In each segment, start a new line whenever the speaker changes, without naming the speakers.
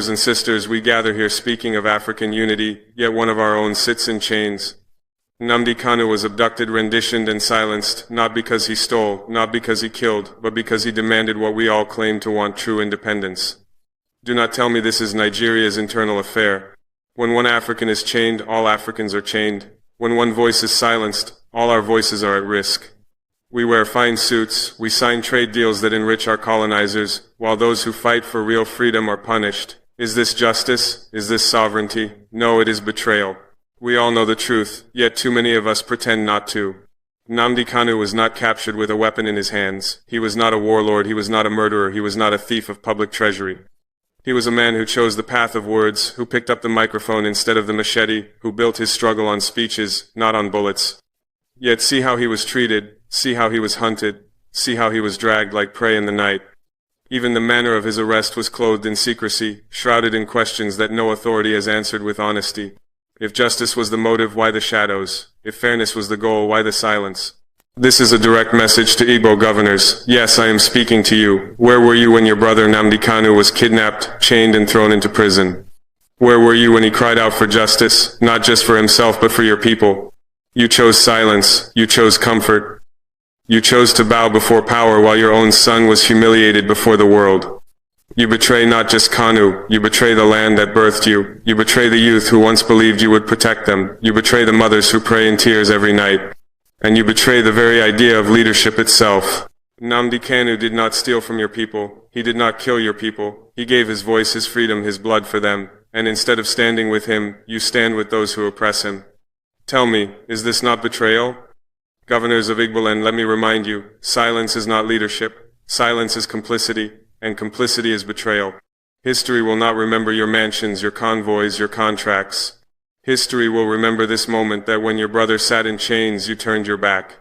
brothers and sisters, we gather here speaking of African unity, yet one of our own sits in chains. Namdi Kanu was abducted, renditioned, and silenced, not because he stole, not because he killed, but because he demanded what we all claim to want: true independence. Do not tell me this is Nigeria's internal affair. When one African is chained, all Africans are chained. When one voice is silenced, all our voices are at risk. We wear fine suits, we sign trade deals that enrich our colonizers, while those who fight for real freedom are punished. Is this justice? Is this sovereignty? No, it is betrayal. We all know the truth, yet too many of us pretend not to. Namdi Kanu was not captured with a weapon in his hands. He was not a warlord, he was not a murderer, he was not a thief of public treasury. He was a man who chose the path of words, who picked up the microphone instead of the machete, who built his struggle on speeches, not on bullets. Yet see how he was treated, see how he was hunted, see how he was dragged like prey in the night. Even the manner of his arrest was clothed in secrecy, shrouded in questions that no authority has answered with honesty. If justice was the motive, why the shadows? If fairness was the goal, why the silence? This is a direct message to Igbo governors. Yes, I am speaking to you. Where were you when your brother Namdi Kanu was kidnapped, chained, and thrown into prison? Where were you when he cried out for justice, not just for himself but for your people? You chose silence. You chose comfort. You chose to bow before power while your own son was humiliated before the world. You betray not just Kanu, you betray the land that birthed you. You betray the youth who once believed you would protect them. You betray the mothers who pray in tears every night. And you betray the very idea of leadership itself. Namdi Kanu did not steal from your people. He did not kill your people. He gave his voice, his freedom, his blood for them. And instead of standing with him, you stand with those who oppress him. Tell me, is this not betrayal? Governors of Igboland, let me remind you, silence is not leadership. Silence is complicity, and complicity is betrayal. History will not remember your mansions, your convoys, your contracts. History will remember this moment that when your brother sat in chains, you turned your back.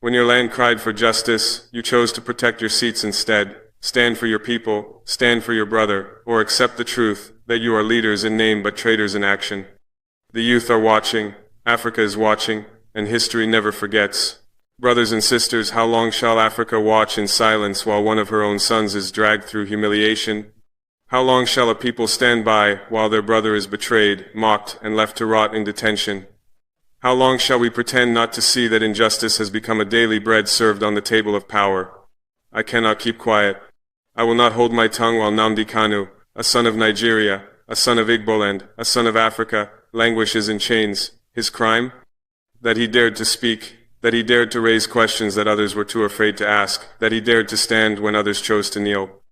When your land cried for justice, you chose to protect your seats instead. Stand for your people, stand for your brother, or accept the truth that you are leaders in name but traitors in action. The youth are watching, Africa is watching, and history never forgets. Brothers and sisters, how long shall Africa watch in silence while one of her own sons is dragged through humiliation? How long shall a people stand by while their brother is betrayed, mocked, and left to rot in detention? How long shall we pretend not to see that injustice has become a daily bread served on the table of power? I cannot keep quiet. I will not hold my tongue while Namdi Kanu, a son of Nigeria, a son of Igboland, a son of Africa, languishes in chains. His crime? That he dared to speak, that he dared to raise questions that others were too afraid to ask, that he dared to stand when others chose to kneel.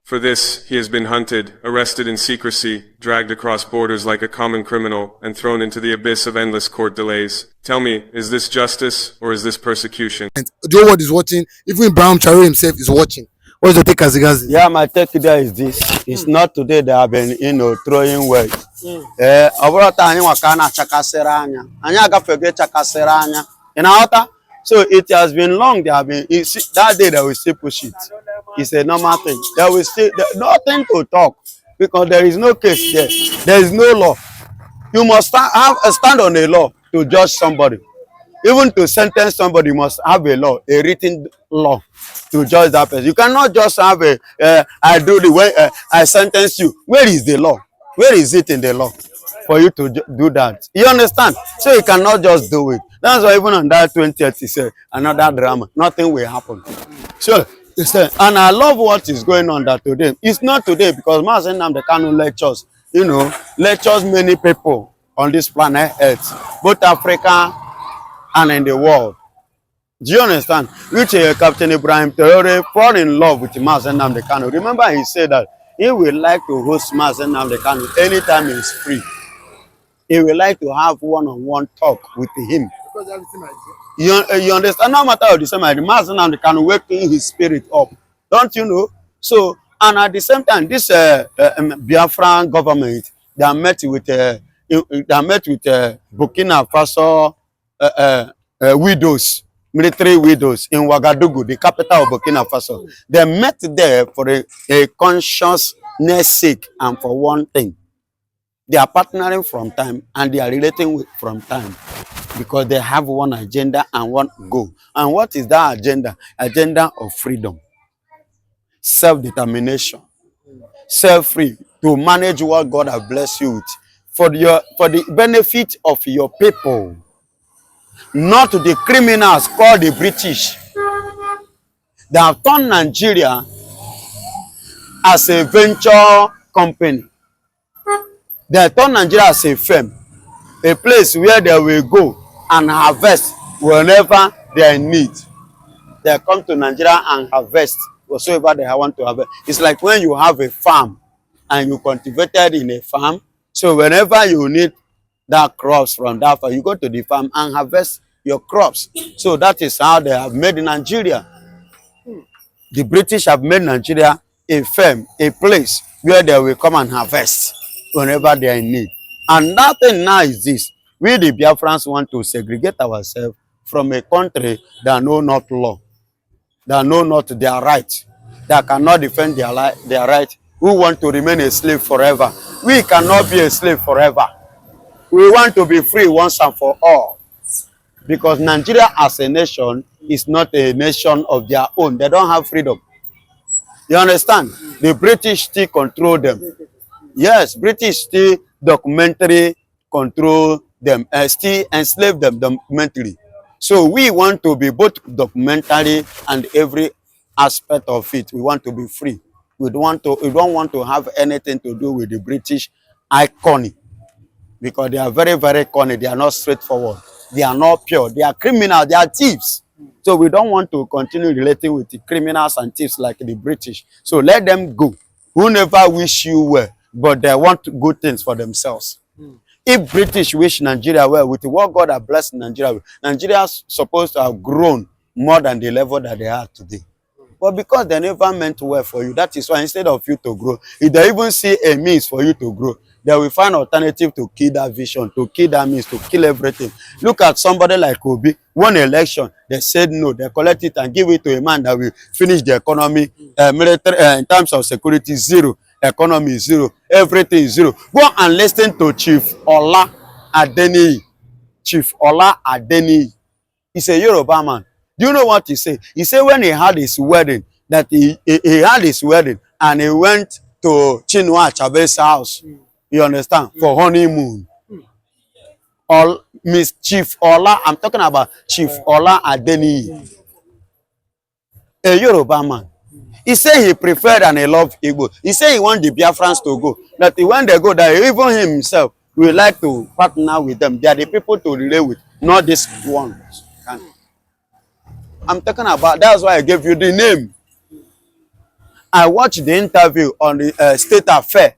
For this, he has been hunted, arrested in secrecy, dragged across borders like a common criminal, and thrown into the abyss of endless court delays. Tell me, is this justice or is this persecution?
And the whole world is watching. Even Traore himself is watching. What's your take, Azigazi?
Yeah, my take today is this. It's not today they have been, throwing weight. So it has been long. They have been. That day they will still push it. It's a normal thing. There will still nothing to talk because there is no case there. There is no law. You must have a stand on a law to judge somebody. Even to sentence somebody, you must have a law, a written law to judge that person. You cannot just have I do the way I sentence you. Where is the law? Where is it in the law for you to do that? You understand? So you cannot just do it. That's why even on that 20th, he said another drama. Nothing will happen. So he said, and I love what is going on that today. It's not today because Mazen Namdi Kanu lectures, lectures many people on this planet Earth, both Africa and in the world. Do you understand? Which Captain Ibrahim Traore fall in love with Mazen Namdi Kanu. Remember, he said that he would like to host Mazen Namdi Kanu anytime he's free. He would like to have one-on-one talk with him. You understand? No matter how the same idea, Mazen Namdi Kanu waking his spirit up. Don't you know? So, and at the same time, this Biafran government, they met with Burkina Faso widows, military widows in Ougadugu, the capital of Burkina Faso. They met there for a consciousness sake and for one thing. They are partnering from time and they are relating from time because they have one agenda and one goal. And what is that agenda? Agenda of freedom, self-determination, yourself free to manage what God has blessed you with for the benefit of your people, not the criminals called the British. They have turned Nigeria as a venture company. They have turned Nigeria as a firm, a place where they will go and harvest whenever they are in need. They come to Nigeria and harvest whatsoever they want to harvest. It's like when you have a farm and you cultivated in a farm. So whenever you need that crops from that farm, you go to the farm and harvest your crops. So that is how they have made Nigeria. The British have made Nigeria a firm, a place where they will come and harvest whenever they are in need. And nothing now is this. We the Biafrans want to segregate ourselves from a country that know not law, that know not their right, that cannot defend their right, who want to remain a slave forever. We cannot be a slave forever. We want to be free once and for all. Because Nigeria as a nation is not a nation of their own. They don't have freedom. You understand? The British still control them. Yes, British still documentary control them, still enslave them documentary. So we want to be both documentary and every aspect of it. We want to be free. We don't want to have anything to do with the British icon, because they are very, very corny. They are not straightforward. They are not pure. They are criminals. They are thieves. So we don't want to continue relating with the criminals and thieves like the British. So let them go. Who never wish you well, but they want good things for themselves. If British wish Nigeria well, with what God has blessed Nigeria with, Nigeria is supposed to have grown more than the level that they are today. But because they never meant well for you, that is why instead of you to grow, if they even see a means for you to grow, they will find alternative to kill that vision, to kill that means, to kill everything. Look at somebody like Obi. One election, they said no. They collect it and give it to a man that will finish the economy, military, in terms of security, zero. Economy is zero. Everything is zero. Go and listen to Chief Ola Adeniyi. Chief Ola Adeniyi. He's a Yoruba man. Do you know what he said? He said when he had his wedding, that he had his wedding and he went to Chinua Achebe's house. You understand? For honeymoon. Miss Chief Ola, I'm talking about Chief Ola Adeniyi. A Yoruba man. He said he preferred and he loved Igbo. He said he want the Biafrans to go. That when they go there, even himself will like to partner with them. They are the people to relate with, not this one. I'm talking about, that's why I gave you the name. I watched the interview on the State Affair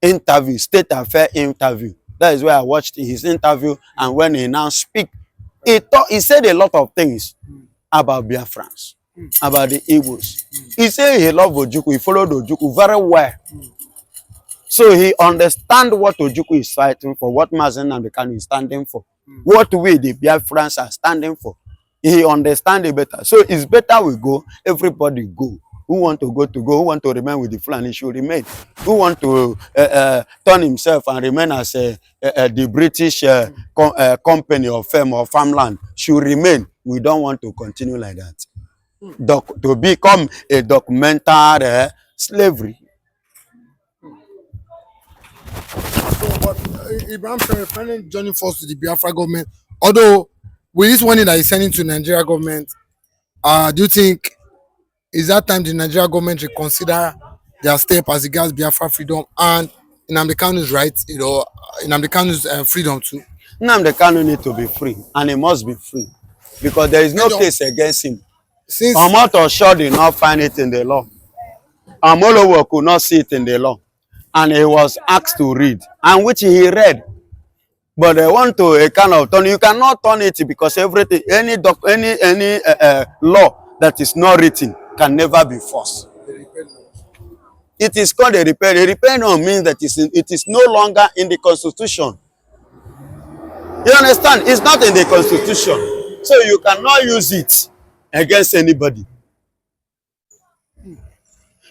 interview, State Affair interview. That is where I watched his interview, and when he now speak, he said a lot of things about Biafrans, about the Igbos. He said he loved Ojukwu, he followed Ojukwu very well. So he understands what Ojukwu is fighting for, what Mazen Namdi Kanu is standing for, what we, the Biafrans, are standing for. He understands it better. So it's better we go, everybody go. Who want to go, who want to remain with the Finaly should remain. Who want to turn himself and remain as the British company or firm or farmland should remain. We don't want to continue like that. To become a documentary slavery.
So, but Ibrahim Traore finally joining force to the Biafra government. Although with this warning that he's sending to Nigeria government, do you think is that time the Nigeria government reconsider their step as regards Biafra freedom and Nnamdi Kanu's rights, Nnamdi Kanu's freedom too?
Nnamdi Kanu need to be free, and he must be free, because there is no case against him.
Since
Omoto Shaw did not find it in the law. Amolowo could not see it in the law, and he was asked to read, and which he read. But they want to a kind of turn. You cannot turn it, because everything, any law that is not written can never be forced. It is called a repair. A repair law means that it is no longer in the Constitution. You understand? It's not in the Constitution, so you cannot use it against anybody.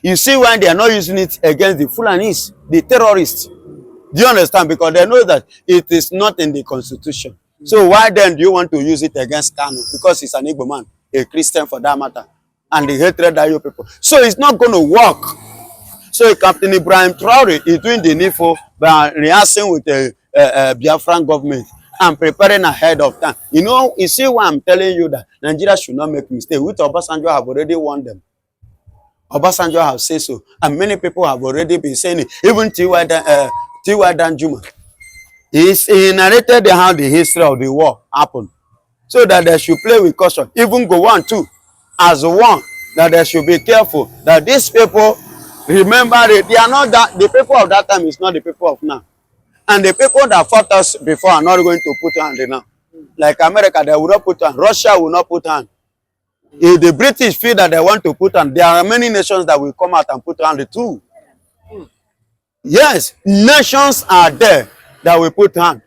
You see why they are not using it against the Fulanis, the terrorists. Do you understand? Because they know that it is not in the Constitution. So why then do you want to use it against Kanu? Because he's an Igbo man, a Christian for that matter, and the hatred that you people. So it's not going to work. So Captain Ibrahim Traore is doing the needful by rehearsing with the Biafran government and preparing ahead of time. You know, you see why I'm telling you that Nigeria should not make mistakes. Which Obasanjo have already warned them. Obasanjo have said so, and many people have already been saying it. Even T.Y. Danjuma, he narrated how the history of the war happened, so that they should play with caution. Even Govt too, as one, that they should be careful that these people, remember it, they are not that, the people of that time is not the people of now, and the people that fought us before are not going to put hand now. Like America, they will not put hand. Russia will not put hand. If the British feel that they want to put hand, there are many nations that will come out and put hand too. Yes, nations are there that will put hand.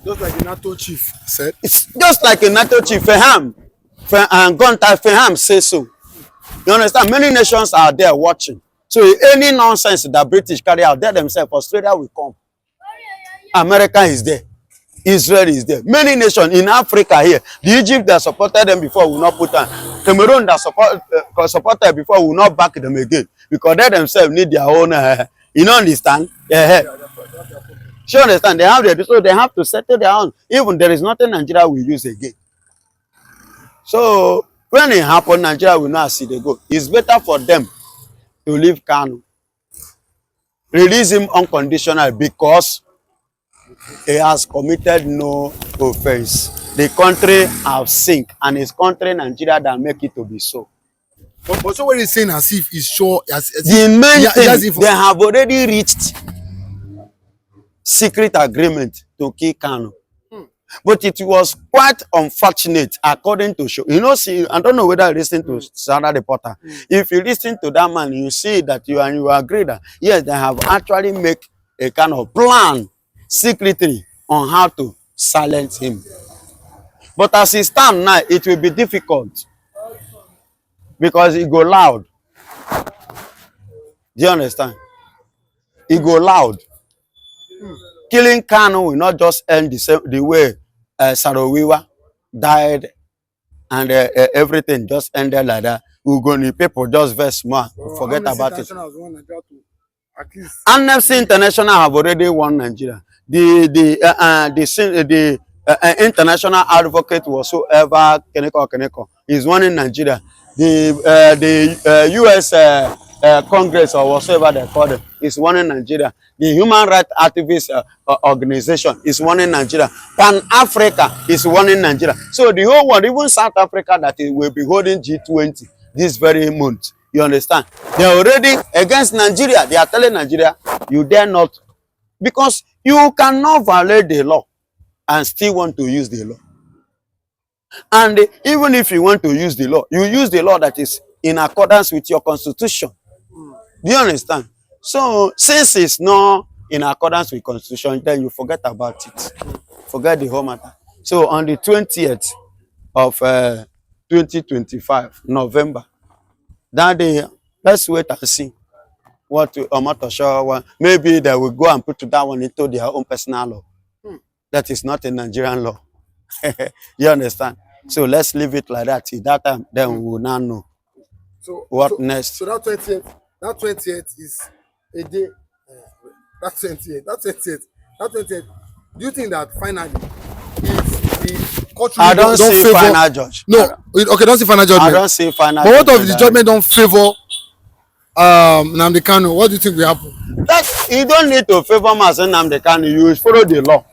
Just like the NATO chief said.
It's just like a NATO chief, Faham, and Gunter Faham says so. You understand? Many nations are there watching. So any nonsense that British carry out, they themselves, Australia will come. America is there. Israel is there. Many nations in Africa here. The Egypt that supported them before will not put on. Cameroon that supported before will not back them again. Because they themselves need their own, you know, understand? You understand? They have their, so they have to settle their own. Even there is nothing Nigeria will use again. So when it happens, Nigeria will not see they go. It's better for them to leave Kanu. Release him unconditional because he has committed no offense. The country have sink, and it's country Nigeria that make it to be so.
But so what he's saying as if he's sure,
the main thing, they have already reached secret agreement to kill Kanu. But it was quite unfortunate, according to show. You know, see, I don't know whether you listen to Sarah Reporter. If you listen to that man, you see that you agree that yes, they have actually made a kind of plan secretly on how to silence him. But as it stands now, it will be difficult because it go loud. Do you understand? It go loud. Killing Kanu will not just end the way Sarawiwa died and everything just ended like that. Ugoni people just very smart, forget about it. Amnesty International have already won Nigeria. The international advocate whatsoever Keneko is one in Nigeria. The US Congress or whatsoever they call them is one in Nigeria. The human rights activist organization is one in Nigeria. Pan Africa is one in Nigeria. So the whole world, even South Africa, that will be holding G20 this very month. You understand? They are already against Nigeria. They are telling Nigeria, you dare not, because you cannot violate the law and still want to use the law. And even if you want to use the law, you use the law that is in accordance with your constitution. Do you understand? So since it's not in accordance with constitution, then you forget about it. Forget the whole matter. So on the 20th of 2025, November, that day, let's wait and see what Omatosha, maybe they will go and put that one into their own personal law. That is not a Nigerian law. You understand? So let's leave it like that. Till that time, then we will now know what next.
So that 20th is a day. That 20th. Do you think that finally, if the court
I don't see
favor,
final judge.
No, okay, don't see final judgment.
I don't see final.
But what if the judgment don't favor Namdi Kanu? What do you think will happen?
That you don't need to favor Mazen Namdi Kanu. You follow the law.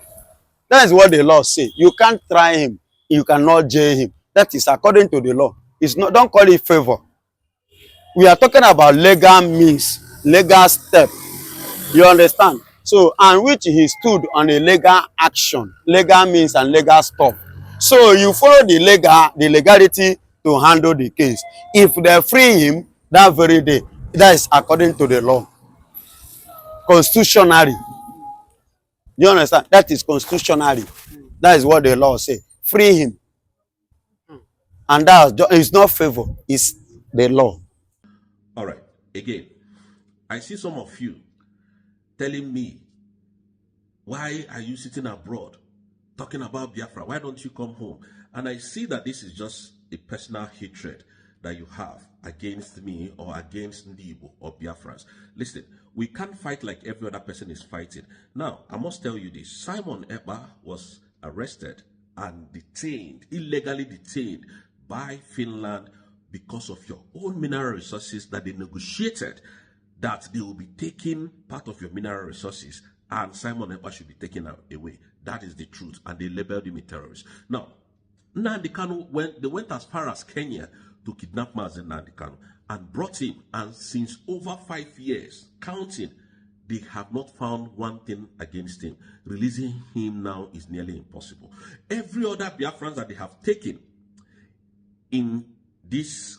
That is what the law say. You can't try him. You cannot jail him. That is according to the law. It's not. Don't call it favor. We are talking about legal means, legal step. You understand? So, and which he stood on a legal action, legal means and legal stuff. So you follow the legality to handle the case. If they free him that very day, that is according to the law. Constitutionally. You understand? That is constitutionally. That is what the law say. Free him. And that is not favor, it's the law.
All right. Again, I see some of you telling me, why are you sitting abroad talking about Biafra? Why don't you come home? And I see that this is just a personal hatred that you have against me or against Ndibo or Biafrans. Listen, we can't fight like every other person is fighting. Now, I must tell you this. Simon Ekpa was arrested and detained, illegally detained by Finland because of your own mineral resources that they negotiated that they will be taking part of your mineral resources and Simon Ekpa should be taken away. That is the truth, and they labeled him a terrorist. Now, Nnamdi Kanu they went as far as Kenya to kidnap Mazi Nnamdi Kanu and brought him, and since over 5 years, counting, they have not found one thing against him. Releasing him now is nearly impossible. Every other Biafrans that they have taken in this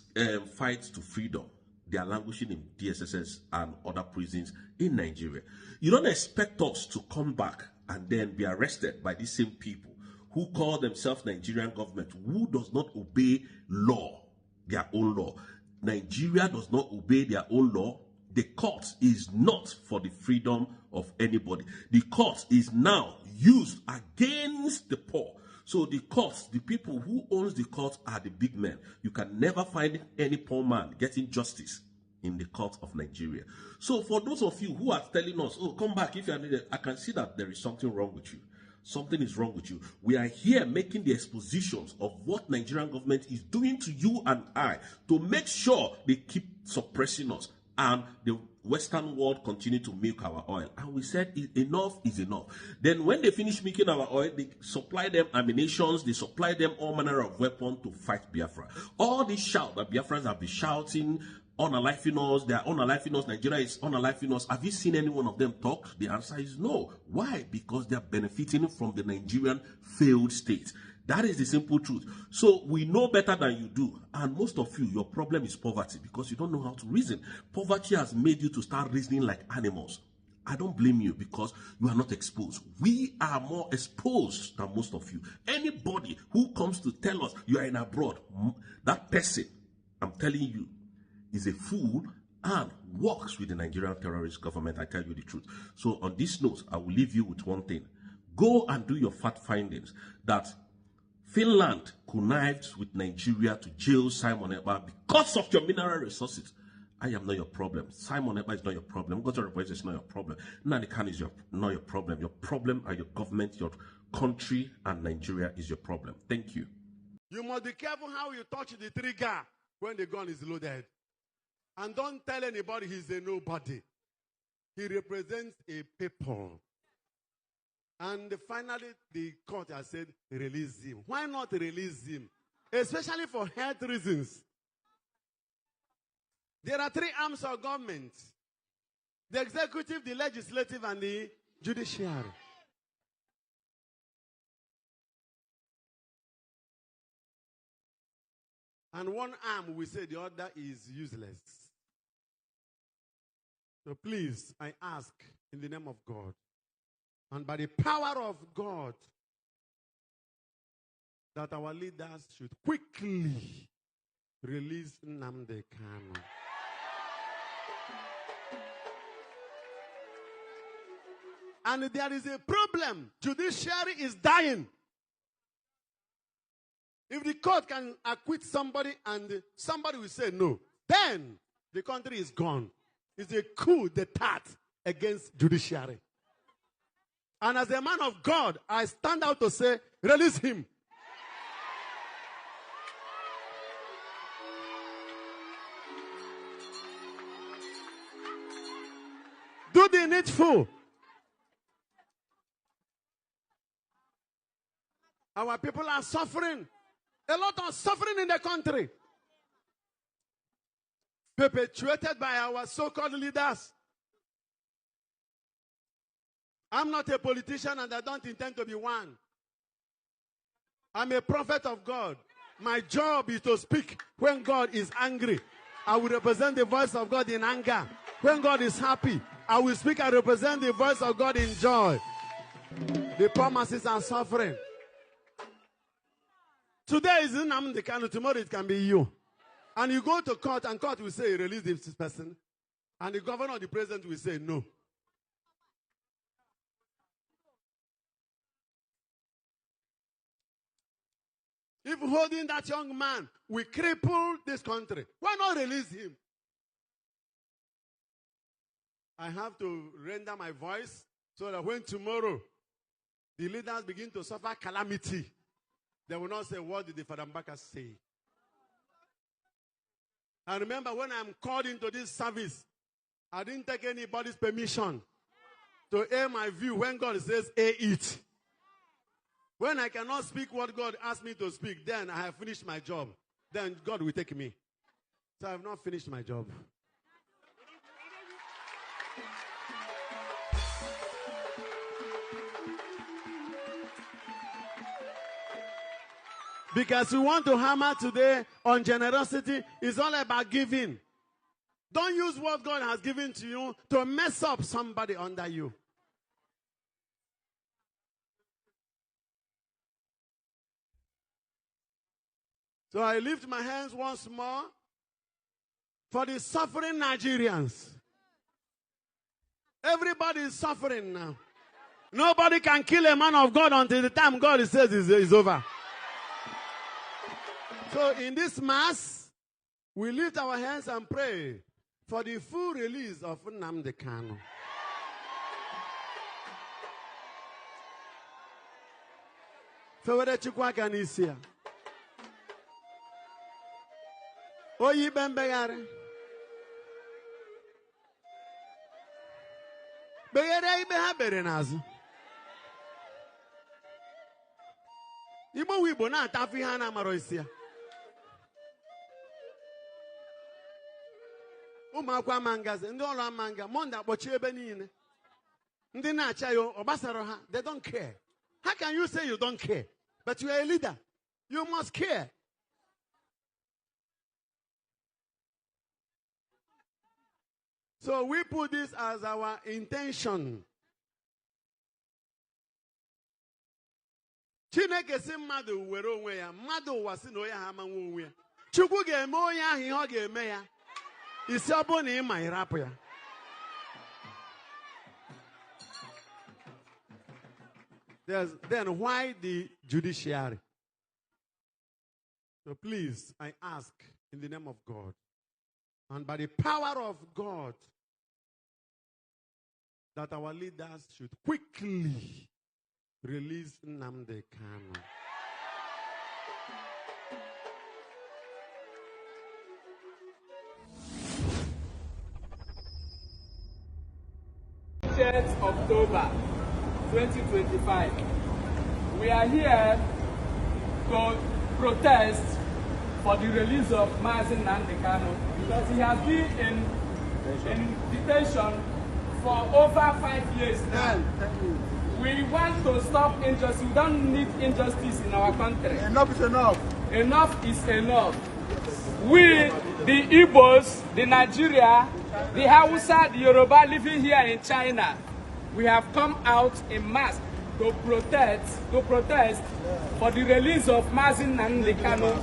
fight to freedom, they are languishing in DSSS and other prisons in Nigeria. You don't expect us to come back and then be arrested by these same people who call themselves Nigerian government, who does not obey law, their own law. Nigeria does not obey their own law. The court is not for the freedom of anybody. The court is now used against the poor. So the courts, the people who owns the court are the big men. You can never find any poor man getting justice in the court of Nigeria. So for those of you who are telling us, oh, come back if you are needed, I can see that there is something wrong with you. Something is wrong with you. We are here making the expositions of what Nigerian government is doing to you and I to make sure they keep suppressing us and the Western world continue to milk our oil. And we said enough is enough. Then when they finish milking our oil, they supply them ammunitions, they supply them all manner of weapons to fight Biafra. All this shout that Biafrans have been shouting, unaliving us, they are unaliving us, Nigeria is unaliving us. Have you seen any one of them talk? The answer is no. Why? Because they are benefiting from the Nigerian failed state. That is the simple truth. So we know better than you do. And most of you, your problem is poverty because you don't know how to reason. Poverty has made you to start reasoning like animals. I don't blame you because you are not exposed. We are more exposed than most of you. Anybody who comes to tell us you are in abroad, that person, I'm telling you, is a fool and works with the Nigerian terrorist government. I tell you the truth. So on this note, I will leave you with one thing. Go and do your fact findings that Finland connived with Nigeria to jail Simon Ekpa because of your mineral resources. I am not your problem. Simon Ekpa is not your problem. Govt represents is not your problem. Nnamdi Kanu is not your problem. Your problem are your government, your country, and Nigeria is your problem. Thank you.
You must be careful how you touch the trigger when the gun is loaded. And don't tell anybody he's a nobody. He represents a people. And finally, the court has said, release him. Why not release him? Especially for health reasons. There are three arms of government. The executive, the legislative, and the judiciary. And one arm, we say the other is useless. So please, I ask in the name of God, and by the power of God, that our leaders should quickly release Nnamdi Kanu. And there is a problem. Judiciary is dying. If the court can acquit somebody and somebody will say no, then the country is gone. It's a coup d'etat against judiciary. And as a man of God, I stand out to say, release him. Do the needful. Our people are suffering. A lot of suffering in the country. Perpetuated by our so-called leaders. I'm not a politician and I don't intend to be one. I'm a prophet of God. My job is to speak when God is angry. I will represent the voice of God in anger. When God is happy, I will speak and represent the voice of God in joy. The poor masses are suffering. Today is Nnamdi Kanu, tomorrow it can be you. And you go to court and court will say, release this person. And the governor or the president will say, no. If holding that young man will cripple this country, why not release him? I have to render my voice so that when tomorrow the leaders begin to suffer calamity, they will not say, what did the Father Mbaka say? And remember, when I'm called into this service, I didn't take anybody's permission to air my view when God says, air it. When I cannot speak what God asked me to speak, then I have finished my job. Then God will take me. So I have not finished my job. Because we want to hammer today on generosity. It's all about giving. Don't use what God has given to you to mess up somebody under you. So I lift my hands once more for the suffering Nigerians. Everybody is suffering now. Nobody can kill a man of God until the time God says it's over. So in this mass, we lift our hands and pray for the full release of Namdi Kanu. Fewere chukwa kanisia. Oyi bembegare. Begere ibe ha bere nazu. Igbo wibo na atafu ihe na amaro isia. Ụmụakwụkwọ mangazi, ndị ọrụ amanga, Monday akpọchi ebe niile. Ndị na-acha yo, ọgbasara ha, they don't care. How can you say you don't care? But you are a leader. You must care. So we put this as our intention. Chineke si mmadụ were onwe ya, mmadụ ụwa si na onye ha ama nwe onwe ya. Chukwu ga-eme onye ahụ ihe ọ ga-eme ya. Isi ọ bụ na ị ma ịrapụ ya. Then why the judiciary? So please, I ask in the name of God and by the power of God that our leaders should quickly release Namdi Kanu.
October 2025. We are here to protest for the release of Mazi Namdi Kanu because he has been in detention for over 5 years now. We want to stop injustice. We don't need injustice in our country.
Enough is enough.
Enough is enough. We, the Igbos, the Nigeria, the Hausa, the Yoruba living here in China, we have come out in mass to protest for the release of Mazi Namdi Kanu.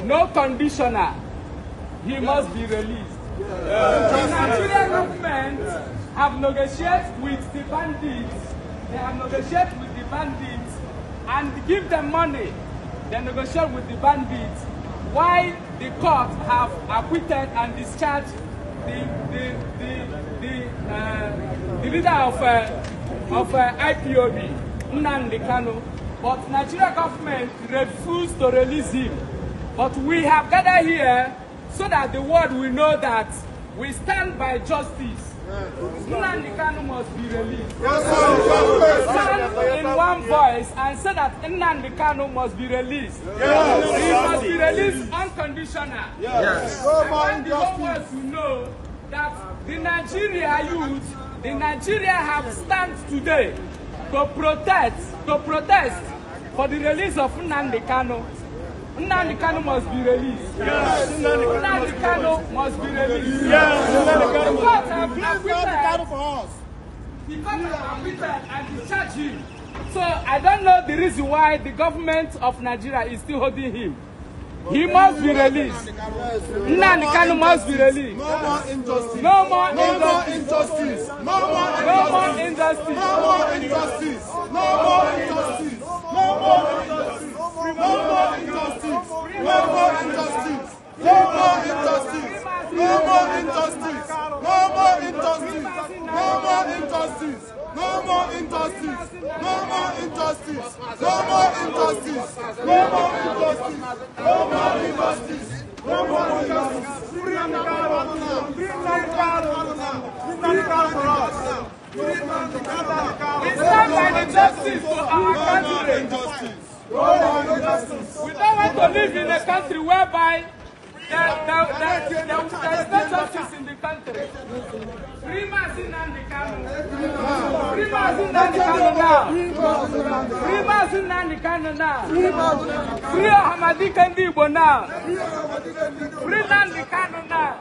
No conditioner. He must be released. The Nigerian government have negotiated with the bandits. They have negotiated with the bandits and give them money. They negotiate with the bandits. Why the court have acquitted and discharged the leader of IPOB, Namdi Kanu, but Nigeria government refused to release him. But we have gathered here so that the world will know that we stand by justice. Namdi Kanu must be released. Stand in one voice and say that Namdi Kanu must be released. Yes. He must be released unconditional. Yes. I want the whole world to know that the Nigeria youth, the Nigeria have stand today to protest for the release of Namdi Kanu. Namdi Kanu must be released. Yes. Namdi Kanu must be released. Yes. The court have acquitted for us. The court have acquitted and discharged him. So I don't know the reason why the government of Nigeria is still holding him. He must be released. Namdi Kanu must be released.
No more injustice.
No more injustice.
No more injustice.
No more injustice.
No more injustice. No more injustice. No more injustice. No more injustice.
injustice. No more injustice. No more injustice. No more injustice. Free Namdi Kanu. Free Namdi Kanu. Free Namdi Kanu for us. Free Namdi Kanu.
We stand by the justice for our country. We don't want to live in a country whereby there is no justice in the country. Free Namdi Kanu. Free Namdi Kanu now. Free Namdi Kanu now. Free Ahmadi Kandibo now. Free Namdi Kanu now.